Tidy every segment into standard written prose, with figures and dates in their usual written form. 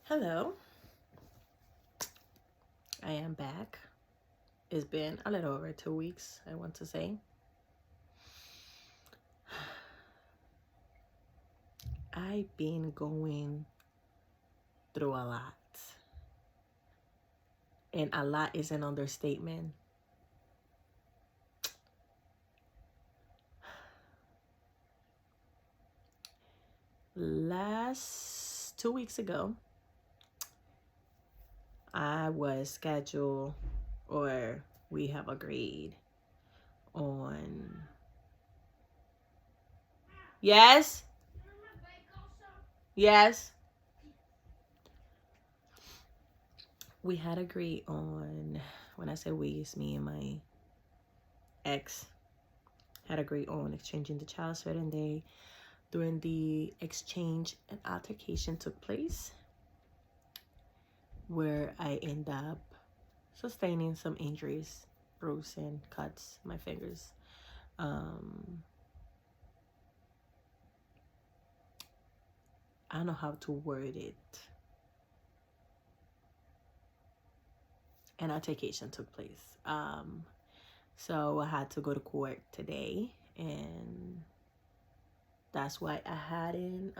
Hello, I am back. It's been a little over 2 weeks, I want to say. I've been going through a lot, and a lot is an understatement. Last 2 weeks ago, I was scheduled, or we have agreed on. Yes? Yes? We had agreed on, when I say we, it's me and my ex, had agreed on exchanging the child certain day. During the exchange, an altercation took place where I end up sustaining some injuries, bruising, cuts, my fingers. I don't know how to word it. An altercation took place. So I had to go to court today, and that's why I hadn't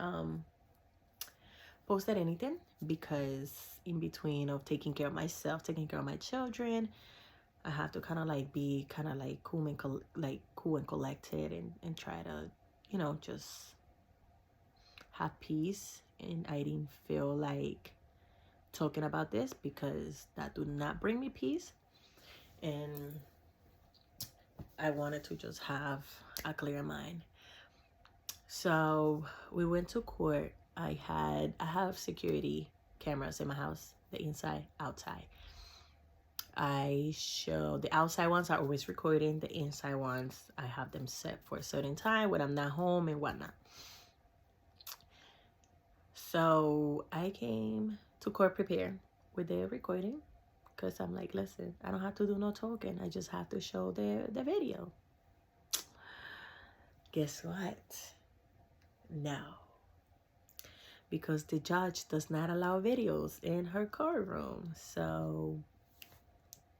posted anything, because in between of taking care of myself, taking care of my children, I have to kind of like be kind of like cool and collected, and try to, just have peace. And I didn't feel like talking about this because that do not bring me peace. And I wanted to just have a clear mind. So we went to court. I have security cameras in my house, the inside, outside. I show the outside ones are always recording. The inside ones, I have them set for a certain time when I'm not home and whatnot. So I came to court prepared with the recording, because I'm like, listen, I don't have to do no talking. I just have to show the video. Guess what? No. Because the judge does not allow videos in her courtroom. So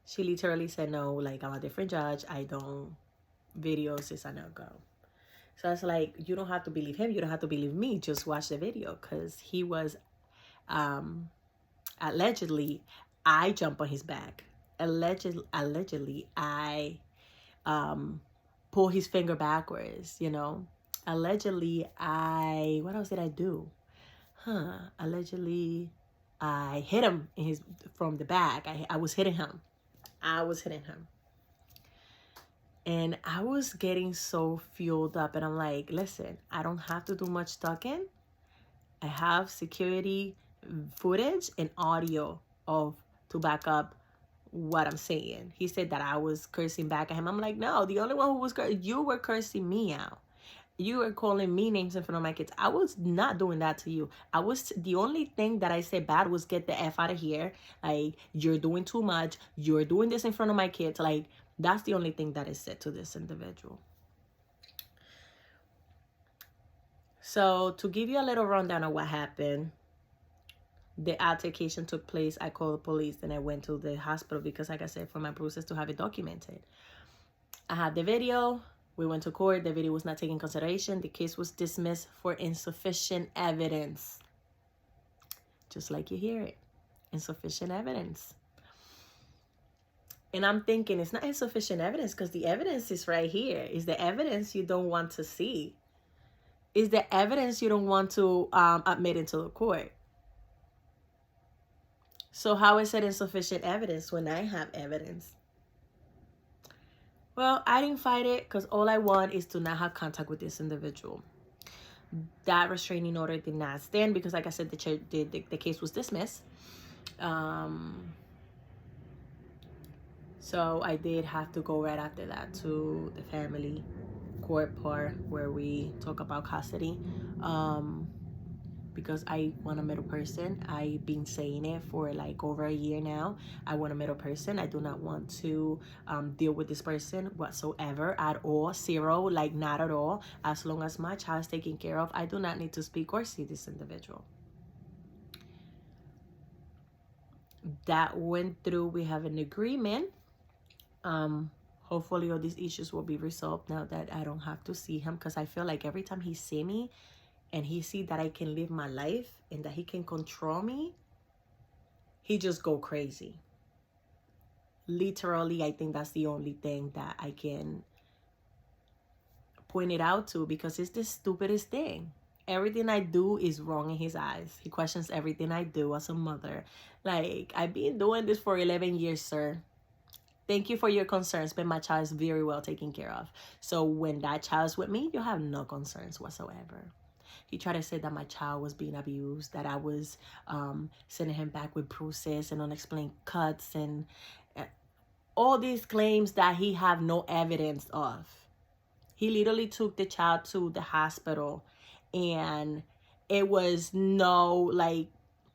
she literally said, no, like, I'm a different judge. I don't, videos is a no-go. So it's like, you don't have to believe him. You don't have to believe me. Just watch the video. Because he was, allegedly, I jump on his back. Allegedly, I pull his finger backwards, Allegedly, what else did I do? Allegedly, I hit him from the back. I was hitting him. And I was getting so fueled up, and I'm like, listen, I don't have to do much talking. I have security footage and audio to back up what I'm saying. He said that I was cursing back at him. I'm like, no, the only one who was you were cursing me out. You were calling me names in front of my kids. I was not doing that to you. The only thing that I said bad was, get the F out of here. Like, you're doing too much. You're doing this in front of my kids. Like, that's the only thing that I said to this individual. So to give you a little rundown of what happened, the altercation took place. I called the police, and I went to the hospital because, like I said, for my bruises, to have it documented. I had the video. We went to court. The video was not taken into consideration. The case was dismissed for insufficient evidence. Just like you hear it. Insufficient evidence. And I'm thinking, it's not insufficient evidence, because the evidence is right here. It's the evidence you don't want to see. It's the evidence you don't want to admit into the court. So how is it insufficient evidence when I have evidence? Well, I didn't fight it, because all I want is to not have contact with this individual. That restraining order did not stand because, like I said, the case was dismissed. So I did have to go right after that to the family court part where we talk about custody. Because I want a middle person. I've been saying it for like over a year now. I want a middle person. I do not want to deal with this person whatsoever at all. Zero, like not at all. As long as my child is taken care of, I do not need to speak or see this individual. that went through. We have an agreement. Hopefully all these issues will be resolved now that I don't have to see him, because I feel like every time he see me and he see that I can live my life and that he can control me, he just go crazy. Literally, I think that's the only thing that I can point it out to, because it's the stupidest thing. Everything I do is wrong in his eyes. He questions everything I do as a mother. Like, I've been doing this for 11 years, sir. Thank you for your concerns, but my child is very well taken care of. So when that child's with me, you'll have no concerns whatsoever. He tried to say that my child was being abused, that I was sending him back with bruises and unexplained cuts, and all these claims that he have no evidence of. He literally took the child to the hospital, and it was no like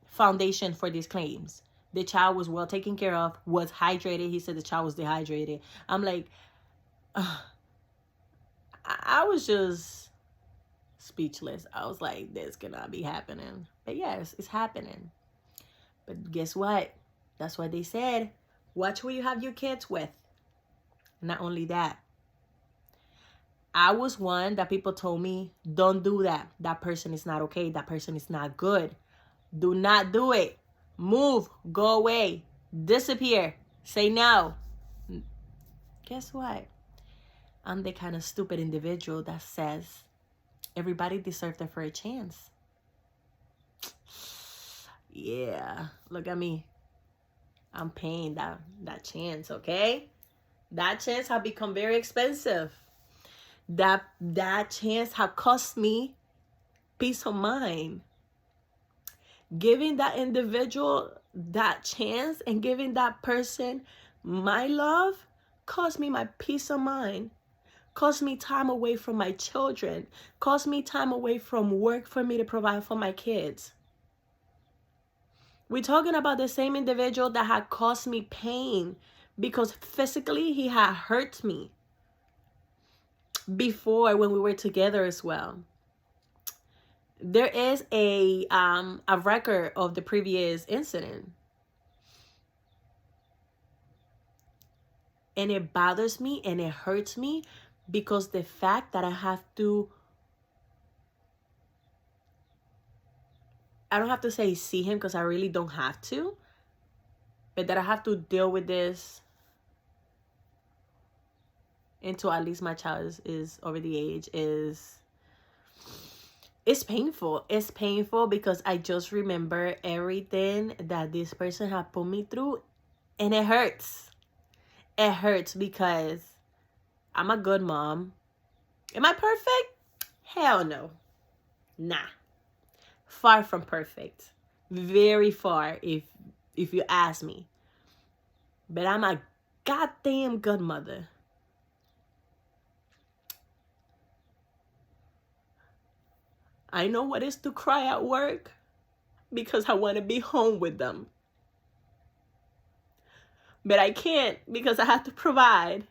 foundation for these claims. The child was well taken care of, was hydrated. He said the child was dehydrated. I'm like, I was just speechless. I was like, this cannot be happening. But yes, it's happening. But guess what? That's what they said. Watch who you have your kids with. Not only that, I was one that people told me, don't do that. That person is not okay. That person is not good. Do not do it. Move. Go away. Disappear. Say no. Guess what? I'm the kind of stupid individual that says everybody deserves their first chance. Yeah. Look at me. I'm paying that chance, okay? That chance has become very expensive. That chance has cost me peace of mind. Giving that individual that chance and giving that person my love cost me my peace of mind, cost me time away from my children, cost me time away from work for me to provide for my kids. We're talking about the same individual that had caused me pain because physically he had hurt me before when we were together as well. There is a record of the previous incident. And it bothers me and it hurts me because the fact that I don't have to say see him, because I really don't have to, but that I have to deal with this until at least my child is over the age it's painful. It's painful because I just remember everything that this person had put me through, and it hurts. It hurts because I'm a good mom. Am I perfect? Hell no. Nah. Far from perfect. Very far if you ask me. But I'm a goddamn good mother. I know what it's to cry at work because I want to be home with them. But I can't because I have to provide.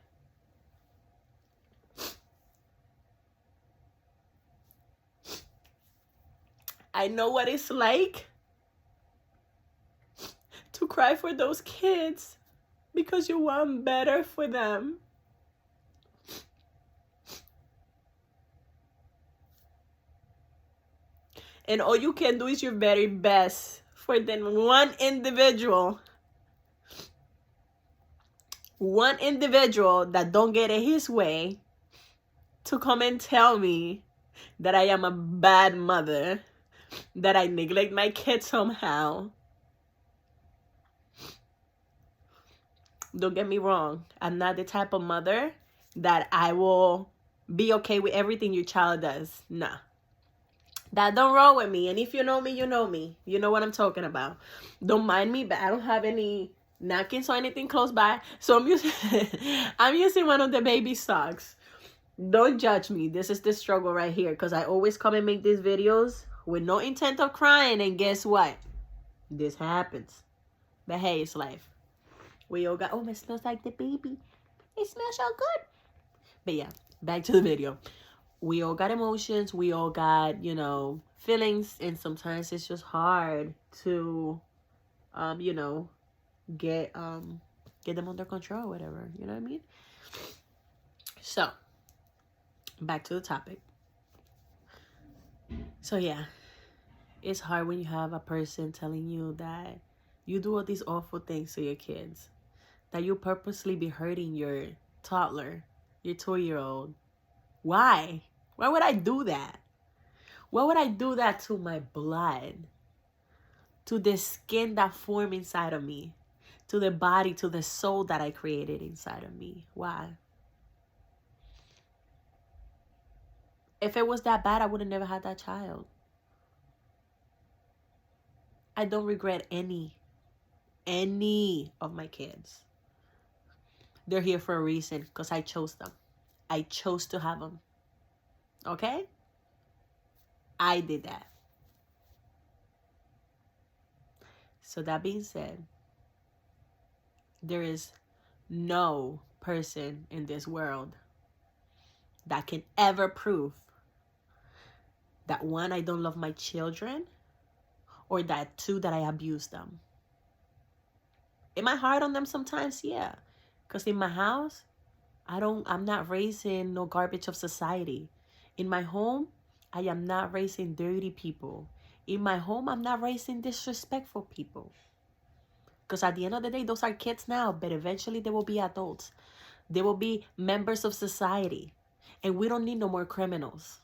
I know what it's like to cry for those kids because you want better for them. And all you can do is your very best for then one individual that don't get it his way to come and tell me that I am a bad mother, that I neglect my kids somehow. Don't get me wrong. I'm not the type of mother that I will be okay with everything your child does. Nah. That don't roll with me. And if you know me, you know me. You know what I'm talking about. Don't mind me, but I don't have any napkins or anything close by. So I'm using one of the baby socks. Don't judge me. This is the struggle right here. Because I always come and make these videos with no intent of crying. And guess what? This happens. But hey, it's life. We all got... Oh, it smells like the baby. It smells so good. But yeah, back to the video. We all got emotions. We all got, feelings. And sometimes it's just hard to, get them under control or whatever. You know what I mean? So back to the topic. So yeah, it's hard when you have a person telling you that you do all these awful things to your kids, that you purposely be hurting your toddler, your 2-year-old. Why? Why would I do that? Why would I do that to my blood? To the skin that formed inside of me? To the body, to the soul that I created inside of me? Why? If it was that bad, I would have never had that child. I don't regret any of my kids. They're here for a reason because I chose them. I chose to have them. Okay? I did that. So that being said, there is no person in this world that can ever prove that, one, I don't love my children, or that, two, that I abuse them. Am I hard on them sometimes? Yeah. Because in my house, I'm not raising no garbage of society. In my home, I am not raising dirty people. In my home, I'm not raising disrespectful people. Because at the end of the day, those are kids now, but eventually they will be adults. They will be members of society. And we don't need no more criminals.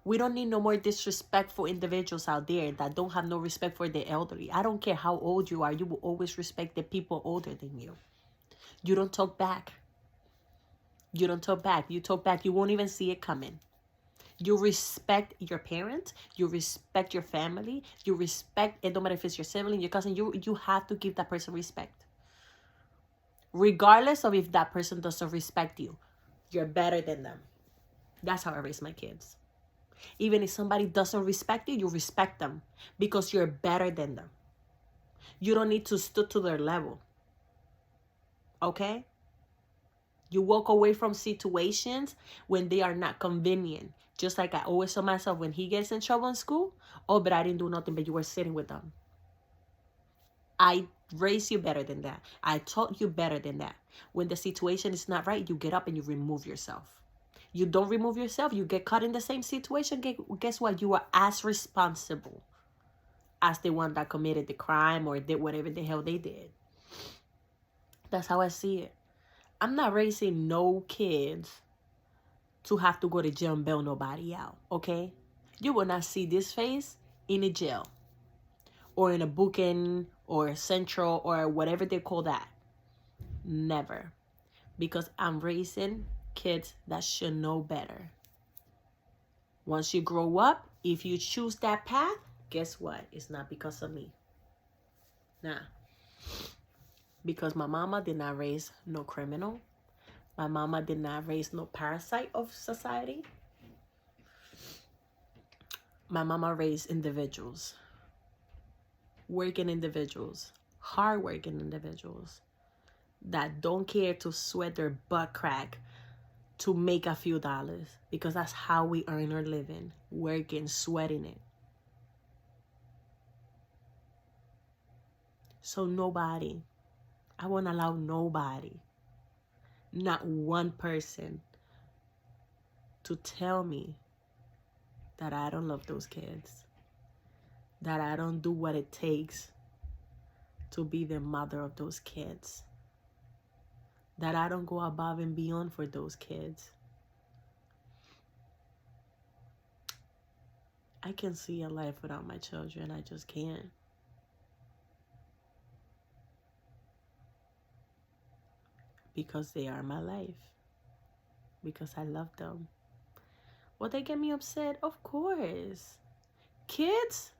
We don't need no more disrespectful individuals out there that don't have no respect for the elderly. I don't care how old you are. You will always respect the people older than you. You don't talk back. You don't talk back. You talk back, you won't even see it coming. You respect your parents. You respect your family. You respect, it don't matter if it's your sibling, your cousin. You have to give that person respect. Regardless of if that person doesn't respect you, you're better than them. That's how I raise my kids. Even if somebody doesn't respect you, you respect them because you're better than them. You don't need to stoop to their level. Okay? You walk away from situations when they are not convenient. Just like I always tell myself, when he gets in trouble in school, oh, but I didn't do nothing, but you were sitting with them. I raised you better than that. I taught you better than that. When the situation is not right, you get up and you remove yourself. You don't remove yourself, you get caught in the same situation. Guess what? You are as responsible as the one that committed the crime or did whatever the hell they did. That's how I see it. I'm not raising no kids to have to go to jail and bail nobody out, okay? You will not see this face in a jail or in a booking or central or whatever they call that. Never. Because I'm raising kids that should know better. Once you grow up, if you choose that path, guess what? It's not because of me. Nah. Because my mama did not raise no criminal. My mama did not raise no parasite of society. My mama raised individuals. Working individuals. Hardworking individuals. That don't care to sweat their butt crack to make a few dollars. Because that's how we earn our living. Working, sweating it. So nobody, I won't allow nobody, not one person, to tell me that I don't love those kids, that I don't do what it takes to be the mother of those kids, that I don't go above and beyond for those kids. I can see a life without my children. I just can't. Because they are my life. Because I love them. Will they get me upset? Of course. Kids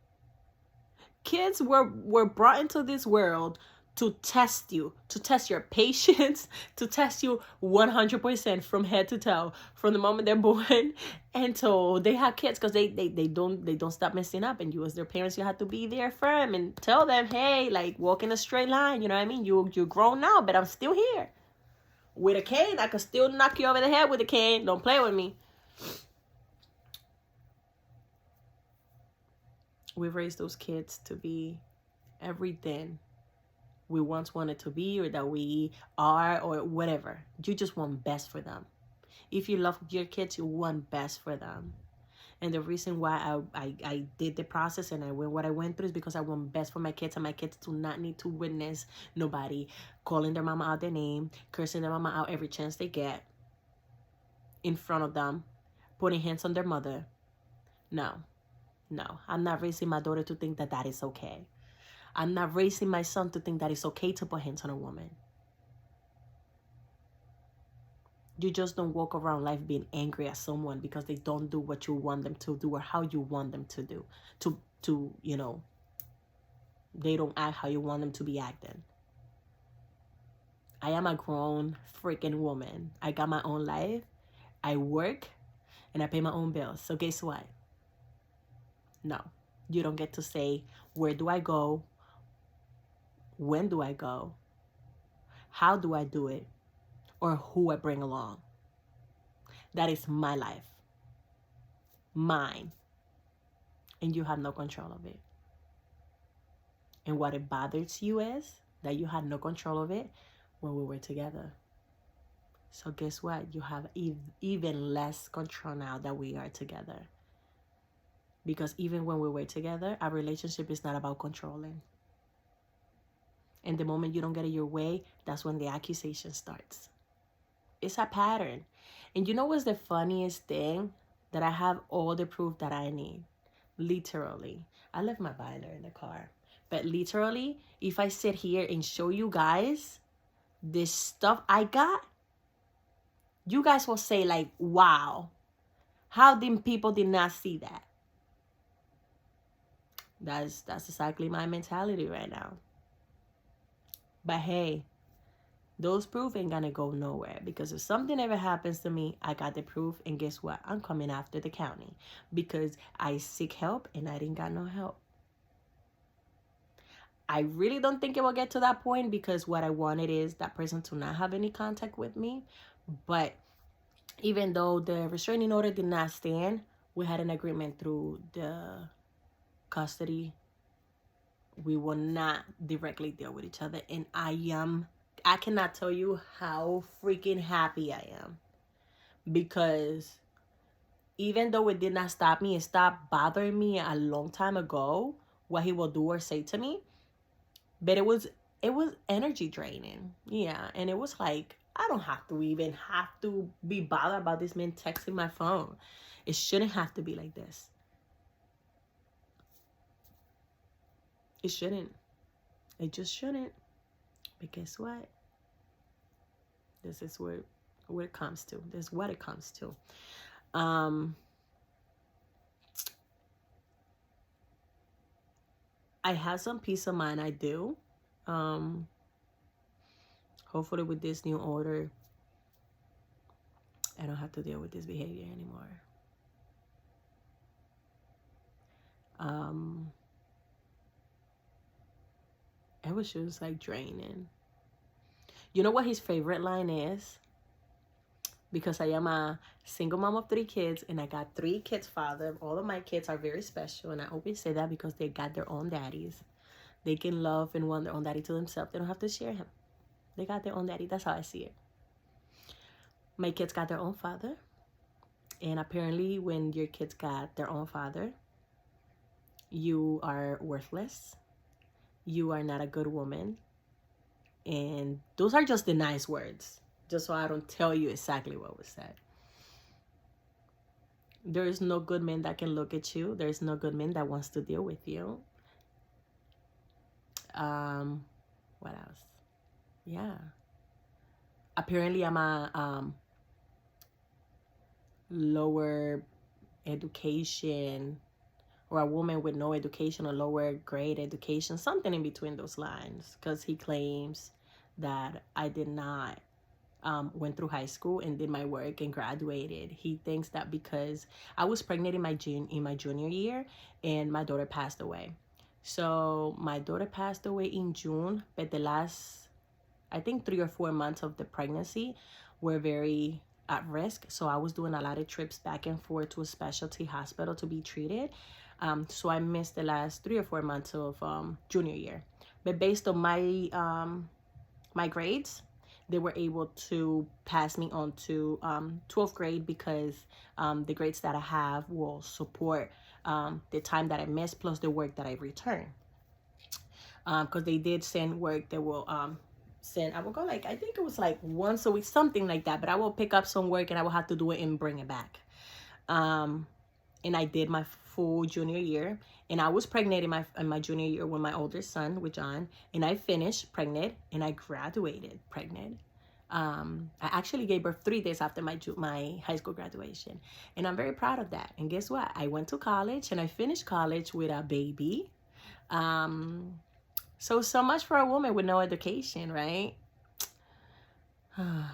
were brought into this world to test you, to test your patience, to test you 100% from head to toe, from the moment they're born until they have kids, because they don't stop messing up, and you as their parents, you have to be there firm and tell them, hey, like, walk in a straight line, you know what I mean? You're grown now, but I'm still here. With a cane, I could still knock you over the head with a cane. Don't play with me. We've raised those kids to be everything we once wanted to be or that we are or whatever. You just want best for them. If you love your kids, you want best for them. And the reason why I did the process and I went what I went through is because I want best for my kids, and my kids do not need to witness nobody calling their mama out their name, cursing their mama out every chance they get in front of them, putting hands on their mother. No, no. I'm not raising my daughter to think that that is okay. I'm not raising my son to think that it's okay to put hands on a woman. You just don't walk around life being angry at someone because they don't do what you want them to do or how you want them to do. To you know, they don't act how you want them to be acting. I am a grown freaking woman. I got my own life. I work and I pay my own bills. So guess what? No, you don't get to say, where do I go? When do I go? How do I do it? Or who I bring along. That is my life. Mine. And you have no control of it. And what it bothers you is that you had no control of it when we were together. So guess what? You have even less control now that we are together. Because even when we were together, our relationship is not about controlling. And the moment you don't get it your way, that's when the accusation starts. It's a pattern. And you know what's the funniest thing? That I have all the proof that I need. Literally. I left my binder in the car. But literally, if I sit here and show you guys this stuff I got, you guys will say like, wow, how did people did not see that? That's exactly my mentality right now. But hey, those proof ain't gonna go nowhere, because if something ever happens to me, I got the proof, and guess what? I'm coming after the county because I seek help and I didn't got no help. I really don't think it will get to that point, because what I wanted is that person to not have any contact with me. But even though the restraining order did not stand, we had an agreement through the custody. We will not directly deal with each other, and I cannot tell you how freaking happy I am, because even though it did not stop me, it stopped bothering me a long time ago, what he will do or say to me. But it was energy draining. Yeah, and it was like, I don't have to be bothered about this man texting my phone. It shouldn't have to be like this. It shouldn't. It just shouldn't. But guess what? This is where it comes to. This is what it comes to. I have some peace of mind. I do. Hopefully with this new order, I don't have to deal with this behavior anymore. It was just like draining. You know what his favorite line is? Because I am a single mom of 3 kids, and I got 3 kids' father. All of my kids are very special, and I always say that because they got their own daddies. They can love and want their own daddy to themselves. They don't have to share him. They got their own daddy. That's how I see it. My kids got their own father. And apparently when your kids got their own father, you are worthless. You are not a good woman. And those are just the nice words. Just so I don't tell you exactly what was said. There is no good man that can look at you. There is no good man that wants to deal with you. What else? Yeah. Apparently I'm a lower education, or a woman with no education or lower grade education, something in between those lines, because he claims that I did not went through high school and did my work and graduated. He thinks that because I was pregnant in my junior year and my daughter passed away. So my daughter passed away in June, but the last, I think 3 or 4 months of the pregnancy were very at risk. So I was doing a lot of trips back and forth to a specialty hospital to be treated. So I missed the last 3 or 4 months of junior year. but based on my grades, they were able to pass me on to 12th grade because the grades that I have will support the time that I missed plus the work that I return. Because they did send work, they will send, I will go like, I think it was like once a week, something like that, but I will pick up some work and I will have to do it and bring it back. And I did my full junior year, and I was pregnant in my junior year with my older son, with John, and I finished pregnant and I graduated pregnant. I actually gave birth 3 days after my high school graduation, and I'm very proud of that. And guess what? I went to college and I finished college with a baby. So much for a woman with no education, right?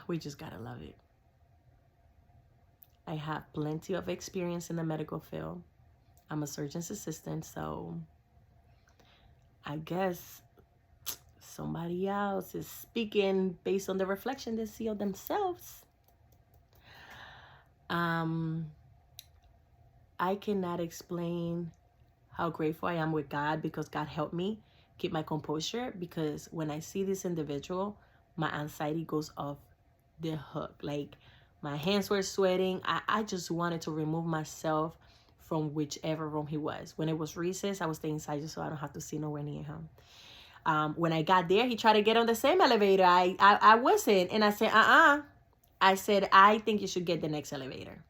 We just gotta love it. I have plenty of experience in the medical field. I'm a surgeon's assistant, so I guess somebody else is speaking based on the reflection they see of themselves. I cannot explain how grateful I am with God, because God helped me keep my composure, because when I see this individual, my anxiety goes off the hook. Like, my hands were sweating. I just wanted to remove myself from whichever room he was. When it was recess, I was staying inside just so I don't have to see nowhere near him. When I got there, he tried to get on the same elevator. I wasn't. And I said, I said, I think you should get the next elevator.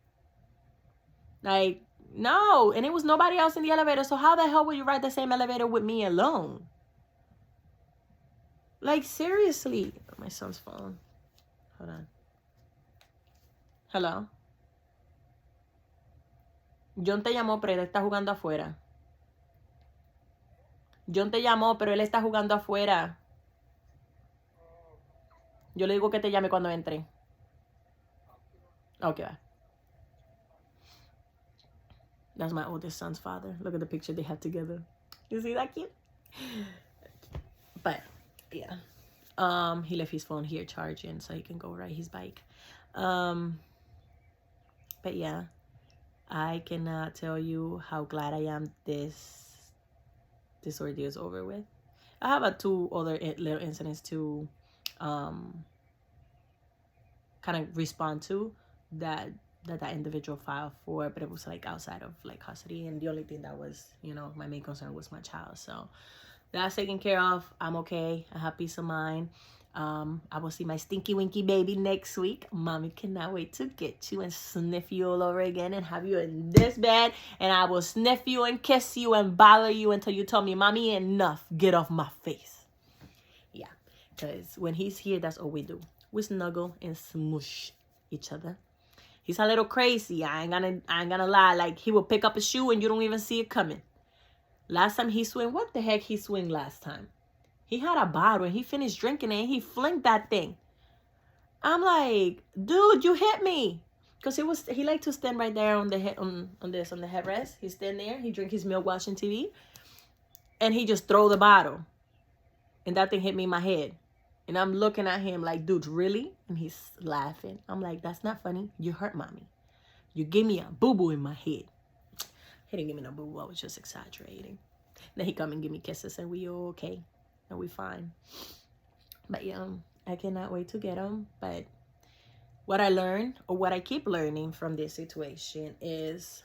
Like, no. And it was nobody else in the elevator. So how the hell would you ride the same elevator with me alone? Like, seriously. My son's phone. Hold on. Hello. John te llamó, pero él está jugando afuera. John te llamó, pero él está jugando afuera. Yo le digo que te llame cuando entre. Okay. That's my oldest son's father. Look at the picture they have together. You see that cute? But yeah. He left his phone here charging so he can go ride his bike. But yeah, I cannot tell you how glad I am this ordeal is over with. I have 2 other little incidents to kind of respond to that individual filed for, but it was like outside of like custody, and the only thing that was, my main concern was my child. So that's taken care of. I'm okay. I have peace of mind. I will see my stinky winky baby next week. Mommy cannot wait to get you and sniff you all over again and have you in this bed, and I will sniff you and kiss you and bother you until you tell me, Mommy, enough, get off my face. Yeah, because when he's here, that's all we do. We snuggle and smoosh each other. He's a little crazy. I ain't gonna lie. Like, he will pick up a shoe and you don't even see it coming. Last time he swing, what the heck he swing last time? He had a bottle and he finished drinking it and he flinged that thing. I'm like, dude, you hit me. Because he liked to stand right there on the head on the headrest. He stand there, he drink his milk watching TV, and he just throw the bottle. And that thing hit me in my head. And I'm looking at him like, dude, really? And he's laughing. I'm like, that's not funny. You hurt Mommy. You gave me a boo-boo in my head. He didn't give me no boo-boo. I was just exaggerating. Then he come and give me kisses and we all okay. And we fine. But yeah, I cannot wait to get him. But what I learned, or what I keep learning from this situation, is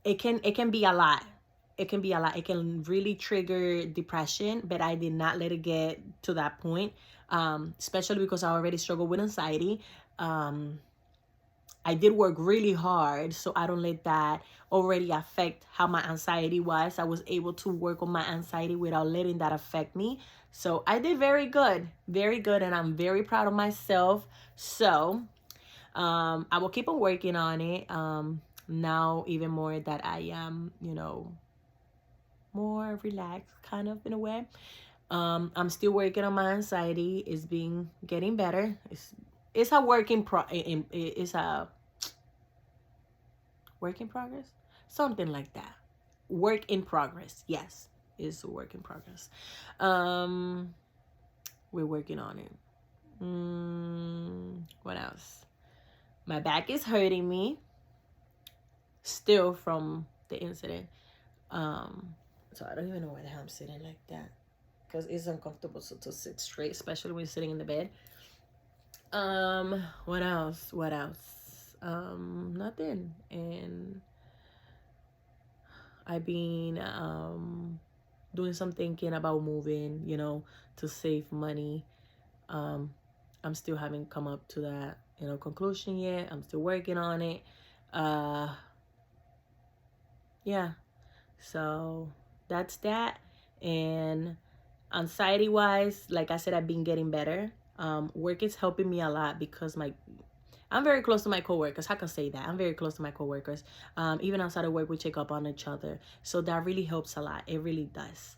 it can be a lot. It can be a lot. It can really trigger depression, but I did not let it get to that point, especially because I already struggle with anxiety. I did work really hard, so I don't let that already affect how my anxiety was. I was able to work on my anxiety without letting that affect me. So I did very good, and I'm very proud of myself. So I will keep on working on it. Now, even more that I am, more relaxed, kind of, in a way. I'm still working on my anxiety. It's getting better. It's a work in progress, something like that. Work in progress. Yes, it's a work in progress. We're working on it. What else? My back is hurting me still from the incident. So I don't even know why the hell I'm sitting like that. because it's uncomfortable to sit straight, especially when you're sitting in the bed. What else? What else? Nothing. And I've been doing some thinking about moving, you know, to save money. I'm still haven't come up to that, you know, conclusion yet. I'm still working on it. Yeah. So that's that. And anxiety wise, like I said, I've been getting better. Work is helping me a lot because I'm very close to my coworkers. I can say that I'm very close to my coworkers. Even outside of work, we check up on each other, so that really helps a lot. It really does.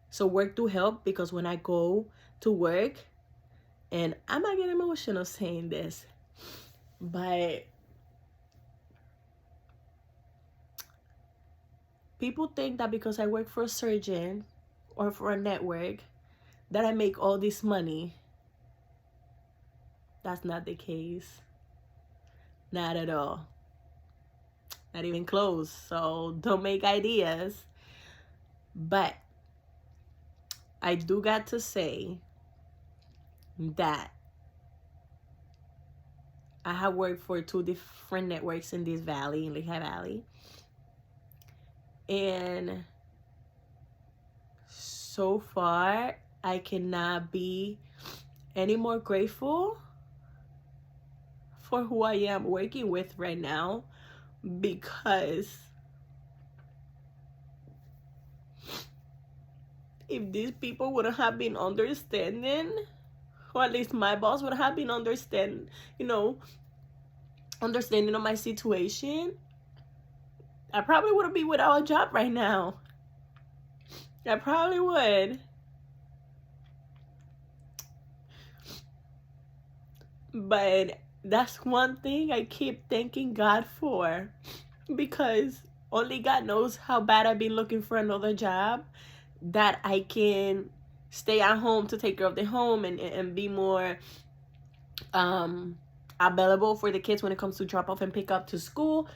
So work do help because when I go to work, and I might get emotional saying this, but people think that because I work for a surgeon or for a network that I make all this money. That's not the case. Not at all. Not even close. So don't make ideas. But I do got to say that I have worked for 2 different networks in this valley, in Lehigh Valley. And so far, I cannot be any more grateful for who I am working with right now, because if these people wouldn't have been understanding, or at least my boss would have been understanding of my situation, I probably wouldn't be without a job right now. I probably would. But that's one thing I keep thanking God for, because only God knows how bad I've been looking for another job that I can stay at home to take care of the home and be more available for the kids when it comes to drop off and pick up to school.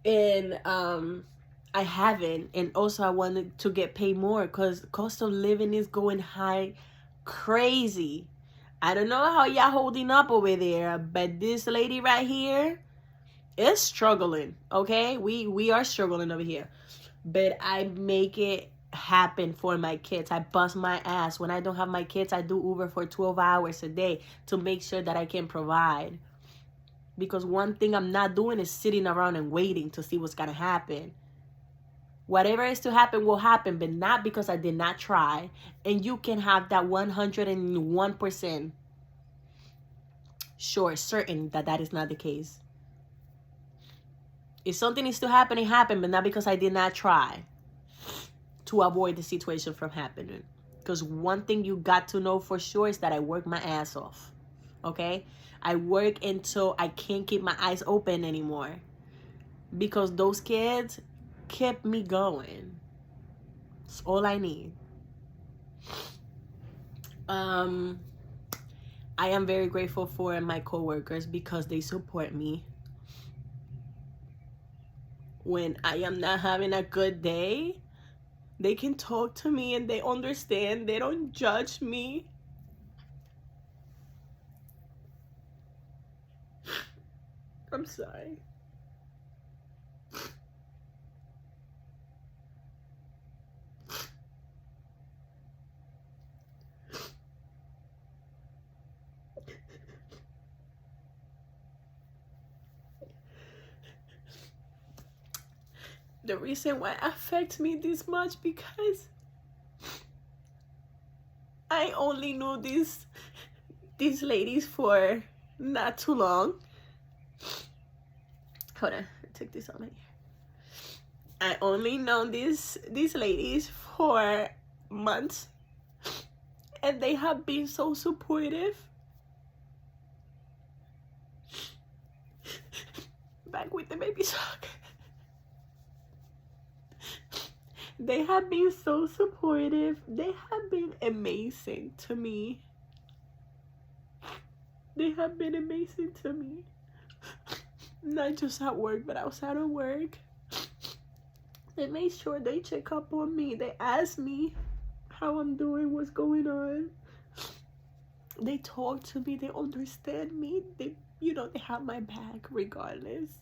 And I haven't. And also I wanted to get paid more because cost of living is going high crazy. I don't know how y'all holding up over there, but this lady right here is struggling. Okay, we are struggling over here, but I make it happen for my kids. I bust my ass. When I don't have my kids, I do Uber for 12 hours a day to make sure that I can provide. Because one thing I'm not doing is sitting around and waiting to see what's gonna happen. Whatever is to happen will happen, but not because I did not try. And you can have that 101% sure, certain that that is not the case. If something is to happen, it happened, but not because I did not try to avoid the situation from happening. Because one thing you got to know for sure is that I work my ass off. Okay? I work until I can't keep my eyes open anymore. Because those kids kept me going. It's all I need. I am very grateful for my coworkers because they support me. When I am not having a good day, they can talk to me and they understand. They don't judge me. I'm sorry. The reason why it affects me this much because I only knew these ladies for not too long. Hold on, take this on my ear. I only known these ladies for months, and they have been so supportive. Back with the baby shock. They have been so supportive. They have been amazing to me. They have been amazing to me. Not just at work, but outside of work. They made sure they check up on me. They asked me how I'm doing, what's going on. They talk to me, they understand me. They, they have my back regardless.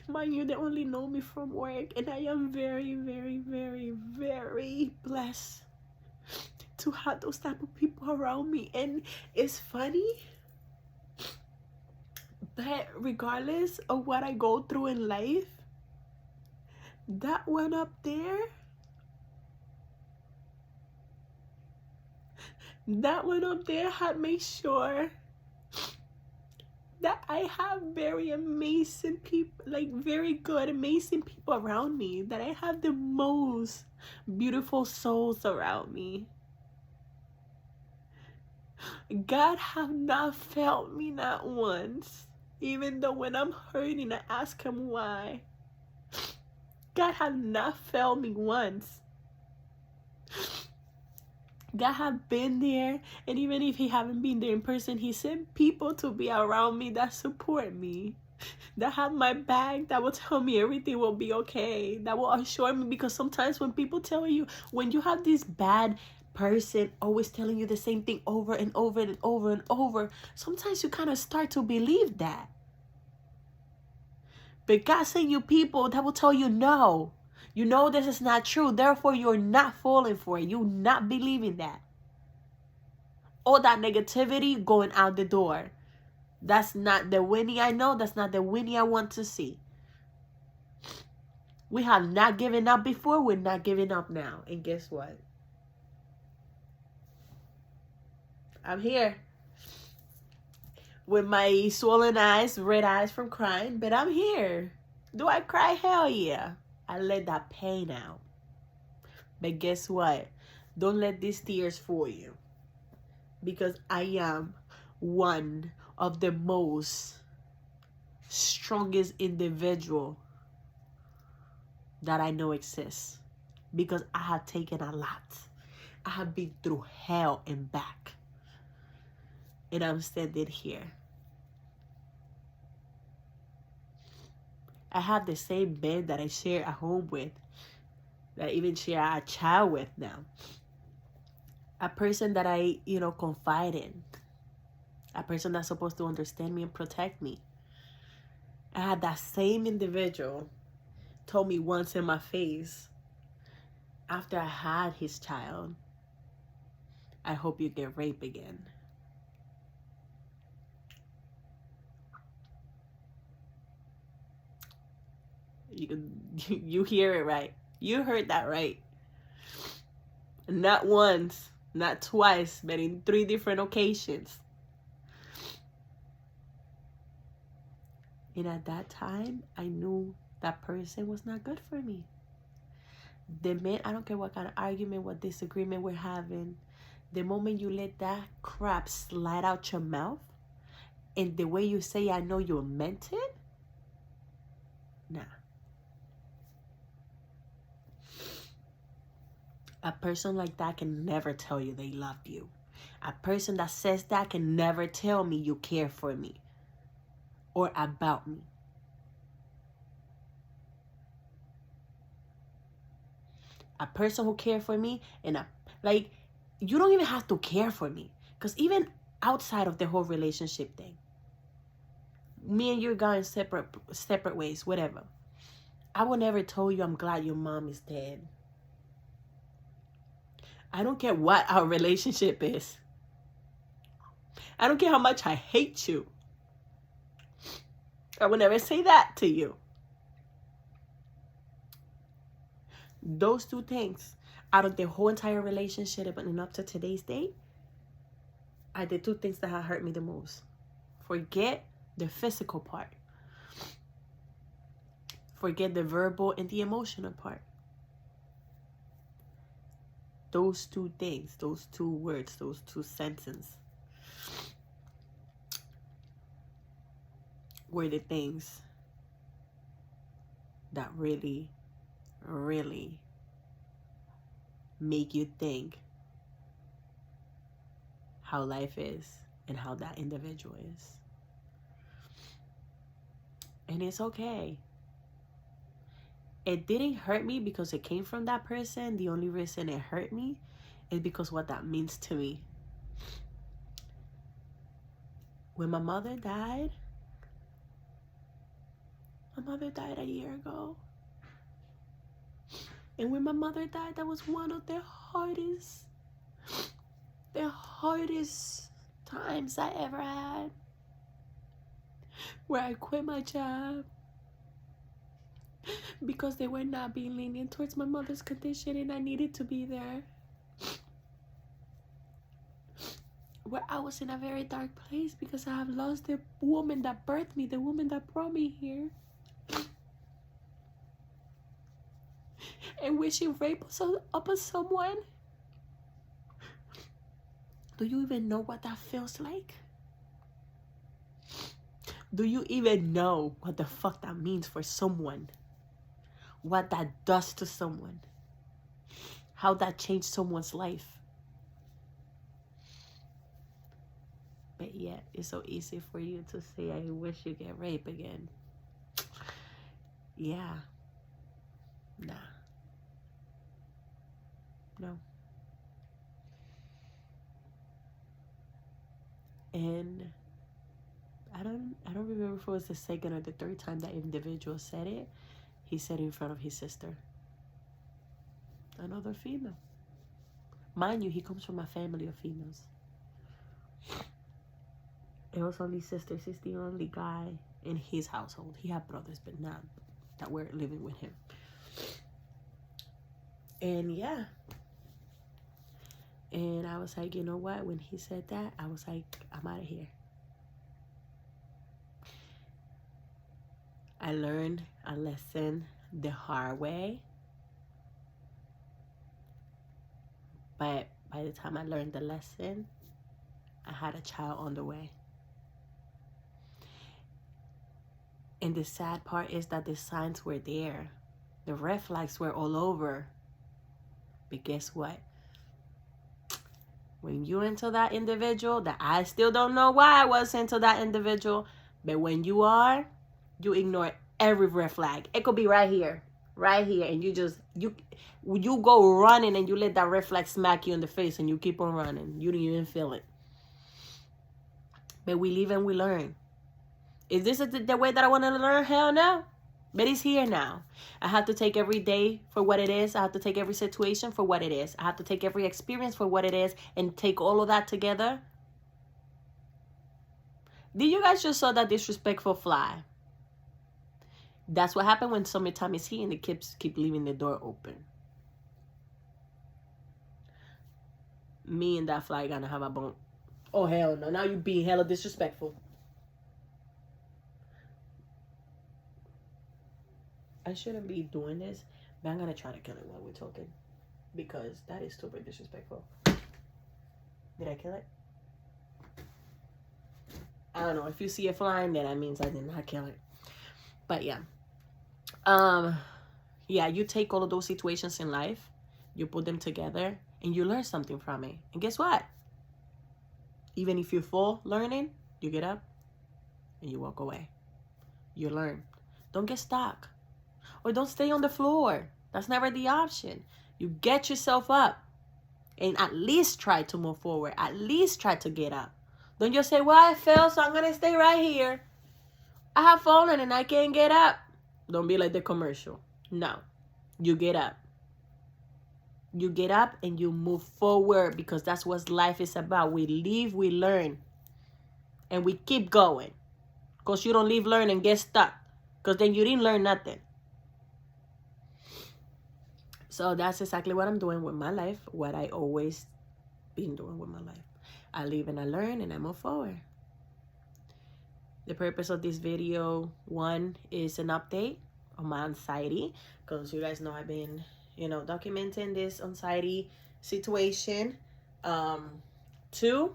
Mind you, they only know me from work, and I am very, very, very, very blessed to have those type of people around me. And it's funny, but regardless of what I go through in life, that one up there, had made sure that I have very amazing people, like very good, amazing people around me, that I have the most beautiful souls around me. God have not failed me not once. Even though when I'm hurting, I ask him why. God have not failed me once. God have been there, and even if he haven't been there in person, he sent people to be around me that support me, that have my back, that will tell me everything will be okay, that will assure me. Because sometimes when people tell you, when you have this bad person always telling you the same thing over and over and over and over, sometimes you kind of start to believe that. But God sent you people that will tell you no. You know this is not true. Therefore, you're not falling for it. You're not believing that. All that negativity going out the door. That's not the Winnie I know. That's not the Winnie I want to see. We have not given up before. We're not giving up now. And guess what? I'm here. With my swollen eyes, red eyes from crying. But I'm here. Do I cry? Hell yeah. I let that pain out. But guess what? Don't let these tears fool you. Because I am one of the most strongest individual that I know exists. Because I have taken a lot. I have been through hell and back. And I'm standing here. I have the same man that I share a home with, that I even share a child with now. A person that I, confide in. A person that's supposed to understand me and protect me. I had that same individual told me once in my face, after I had his child, I hope you get raped again. You hear it right. You heard that right. Not once, not twice, but in 3 different occasions. And at that time, I knew that person was not good for me. The man, I don't care what kind of argument, what disagreement we're having, the moment you let that crap slide out your mouth, and the way you say, I know you meant it, nah. A person like that can never tell you they love you. A person that says that can never tell me you care for me or about me. A person who cares for me, and you don't even have to care for me. Because even outside of the whole relationship thing, me and you are going separate ways, whatever. I will never tell you I'm glad your mom is dead. I don't care what our relationship is. I don't care how much I hate you. I will never say that to you. Those 2 things, out of the whole entire relationship and up to today's date, are the 2 things that have hurt me the most. Forget the physical part. Forget the verbal and the emotional part. Those 2 things, those 2 words, those 2 sentences were the things that really, really make you think how life is and how that individual is. And it's okay. it didn't hurt me because it came from that person. The only reason it hurt me is because what that means to me. When my mother died a year ago. And when my mother died, that was one of the hardest times I ever had. Where I quit my job because they were not being lenient towards my mother's condition and I needed to be there. Where I was in a very dark place because I have lost the woman that birthed me, the woman that brought me here. And wishing rape upon someone. Do you even know what that feels like? Do you even know what the fuck that means for someone? What that does to someone? How that changed someone's life? But yet, it's so easy for you to say, I wish you get raped again. Yeah. Nah. No. And I don't remember if it was the second or the third time that individual said it. He said it in front of his sister. Another female. Mind you, he comes from a family of females. It was only sisters. He's the only guy in his household. He had brothers, but not that were living with him. And yeah. And I was like, you know what? When he said that, I was like, I'm out of here. I learned a lesson the hard way. But by the time I learned the lesson, I had a child on the way. And the sad part is that the signs were there. The red flags were all over. But guess what? When you're into that individual, that I still don't know why I was into that individual, but when you are, you ignore every red flag. It could be right here, and you go running and you let that red flag smack you in the face and you keep on running. You don't even feel it. But we live and we learn. Is this the way that I want to learn? Hell no. But it's here now. I have to take every day for what it is. I have to take every situation for what it is. I have to take every experience for what it is and take all of that together. Did you guys just saw that disrespectful fly? That's what happened when summertime is here and the kids keep leaving the door open. Me and that fly gonna have a bone. Oh, hell no. Now you being hella disrespectful. I shouldn't be doing this, but I'm gonna try to kill it while we're talking because that is super disrespectful. Did I kill it? I don't know. If you see it flying, then that means I did not kill it. But yeah. Yeah, you take all of those situations in life, you put them together, and you learn something from it. And guess what? Even if you fall learning, you get up and you walk away. You learn. Don't get stuck. Or don't stay on the floor. That's never the option. You get yourself up and at least try to move forward. At least try to get up. Don't just say, well, I fell, so I'm going to stay right here. I have fallen and I can't get up. Don't be like the commercial. No. You get up. You get up and you move forward because that's what life is about. We live, we learn. And we keep going. Because you don't live, learn, and get stuck. Because then you didn't learn nothing. So that's exactly what I'm doing with my life. What I always been doing with my life. I live and I learn and I move forward. The purpose of this video, one, is an update on my anxiety. Because you guys know I've been, documenting this anxiety situation. Two,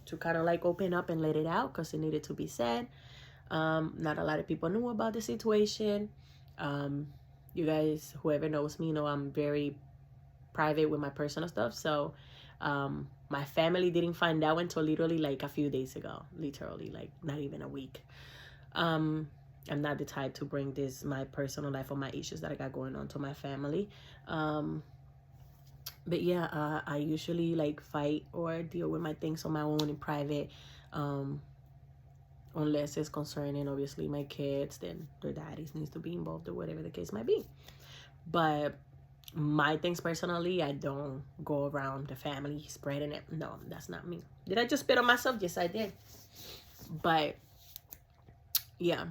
to kind of like open up and let it out because it needed to be said. Not a lot of people knew about the situation. You guys, whoever knows me, know I'm very private with my personal stuff. So my family didn't find out until literally like a few days ago. Literally, like not even a week. I'm not the type to bring my personal life or my issues that I got going on to my family. But yeah, I usually like fight or deal with my things on my own in private. Unless it's concerning, obviously, my kids, then their daddies needs to be involved or whatever the case might be. But my things personally, I don't go around the family spreading it. No, that's not me. Did I just spit on myself? Yes, I did. But yeah,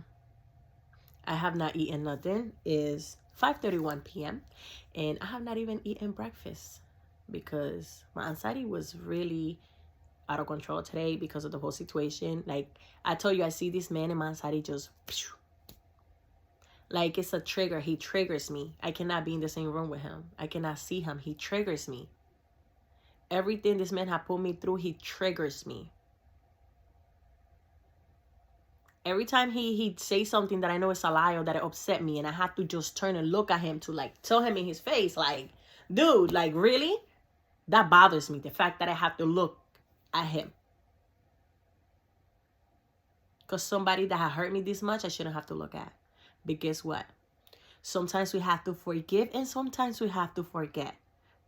I have not eaten nothing. It's 5:31 p.m. and I have not even eaten breakfast because my anxiety was really out of control today because of the whole situation. Like I told you, I see this man and my anxiety just like it's a trigger. He triggers me. I cannot be in the same room with him. I cannot see him. He triggers me. Everything this man had put me through, he triggers me. Every time he'd say something that I know is a lie or that it upset me, and I had to just turn and look at him to like tell him in his face, like, dude, like really? That bothers me. The fact that I have to look at him. Because somebody that had hurt me this much, I shouldn't have to look at. But guess what? Sometimes we have to forgive and sometimes we have to forget.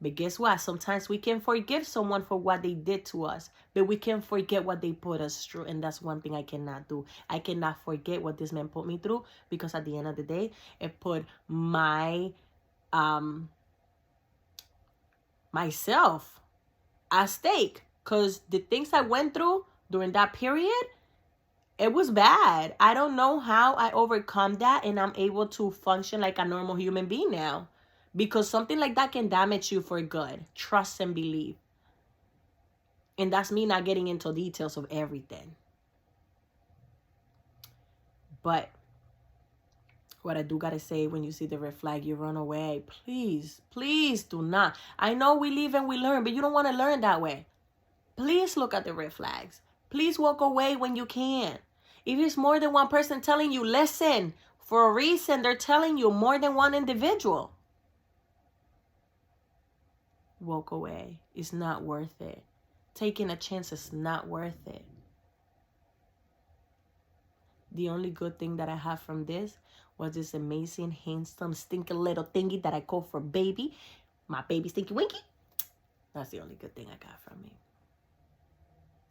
But guess what? Sometimes we can forgive someone for what they did to us, but we can forget what they put us through. And that's one thing I cannot do. I cannot forget what this man put me through, because at the end of the day, it put myself at stake. Because the things I went through during that period, it was bad. I don't know how I overcome that and I'm able to function like a normal human being now. Because something like that can damage you for good. Trust and believe. And that's me not getting into details of everything. But what I do gotta say, when you see the red flag, you run away. Please, please do not. I know we live and we learn, but you don't want to learn that way. Please look at the red flags. Please walk away when you can. If it's more than one person telling you, listen, for a reason, they're telling you, more than one individual. Walk away. It's not worth it. Taking a chance is not worth it. The only good thing that I have from this was this amazing, handsome, stinky little thingy that I call for baby. My baby Stinky Winky. That's the only good thing I got from me.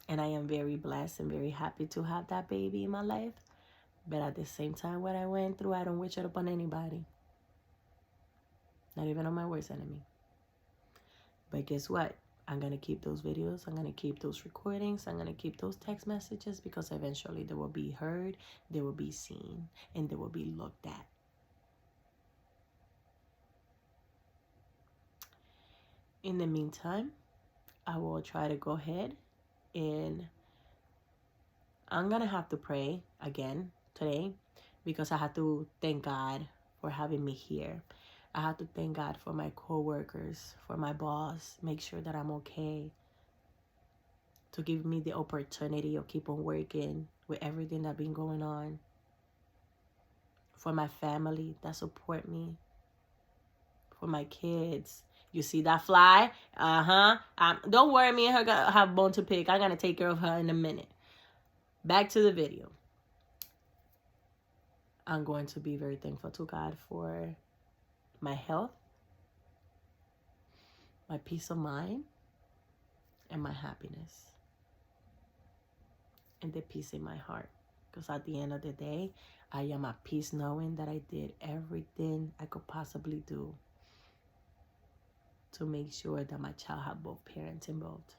And I am very blessed and very happy to have that baby in my life. But at the same time, what I went through, I don't wish it upon anybody. Not even on my worst enemy. But guess what? I'm going to keep those videos. I'm going to keep those recordings. I'm going to keep those text messages, because eventually they will be heard, they will be seen, and they will be looked at. In the meantime, I will try to go ahead and I'm going to have to pray again today, because I have to thank God for having me here. I have to thank God for my coworkers, for my boss, make sure that I'm okay, to give me the opportunity of keep on working with everything that's been going on. For my family that support me. For my kids. You see that fly? Don't worry, me and her gonna have bone to pick. I'm gonna take care of her in a minute. Back to the video. I'm going to be very thankful to God for my health, my peace of mind, and my happiness, and the peace in my heart. Because at the end of the day, I am at peace knowing that I did everything I could possibly do to make sure that my child had both parents involved,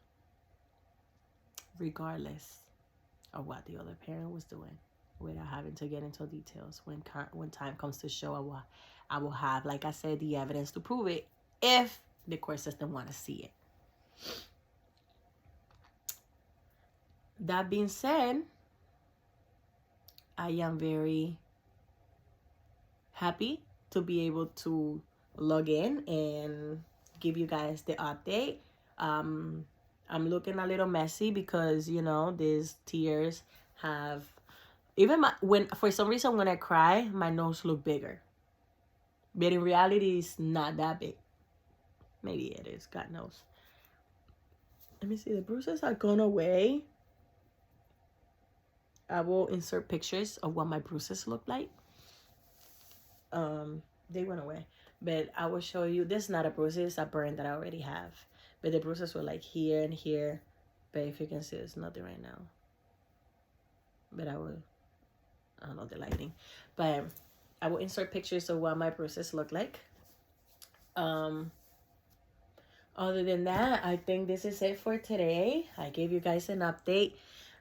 regardless of what the other parent was doing, without having to get into details. When time comes to show, I will have, like I said, the evidence to prove it, if the court system want to see it. That being said, I am very happy to be able to log in and give you guys the update. I'm looking a little messy because, you know, these tears have, even when for some reason when I cry, my nose look bigger, but in reality it's not that big. Maybe it is, God knows. Let me see, the bruises are gone away. I will insert pictures of what my bruises look like. They went away, but I will show you. This is not a bruise, it's a burn that I already have, but the bruises were like here and here, but if you can see, there's nothing right now, but I don't know the lighting, but I will insert pictures of what my bruises look like. Other than that, I think this is it for today. I gave you guys an update.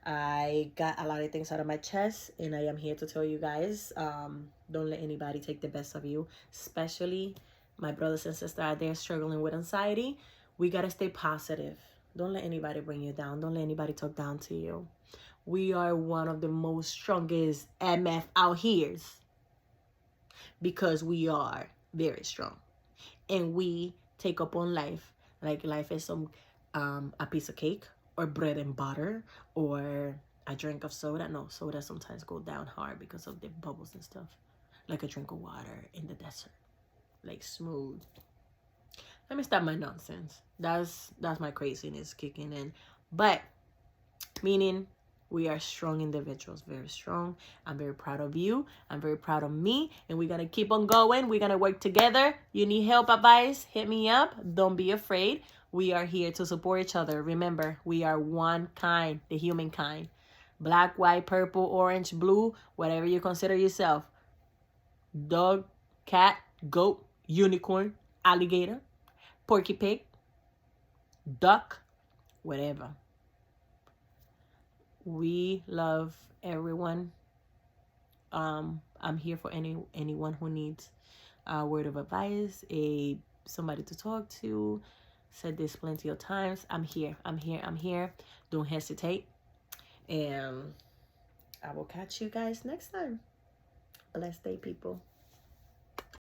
I got a lot of things out of my chest, and I am here to tell you guys, don't let anybody take the best of you, especially my brothers and sisters out there struggling with anxiety. We got to stay positive. Don't let anybody bring you down. Don't let anybody talk down to you. We are one of the most strongest MF out here because we are very strong, and we take up on life like life is some a piece of cake or bread and butter or a drink of soda. No, soda sometimes go down hard because of the bubbles and stuff. Like a drink of water in the desert, like smooth. Let me stop my nonsense. That's my craziness kicking in. But meaning we are strong individuals, very strong. I'm very proud of you. I'm very proud of me. And we're going to keep on going. We're going to work together. You need help, advice, hit me up. Don't be afraid. We are here to support each other. Remember, we are one kind, the human kind. Black, white, purple, orange, blue, whatever you consider yourself. Dog, cat, goat, unicorn, alligator, porky pig, duck, whatever. We love everyone. I'm here for anyone who needs a word of advice, somebody to talk to. Said this plenty of times. I'm here. Don't hesitate. And I will catch you guys next time. Blessed day, people.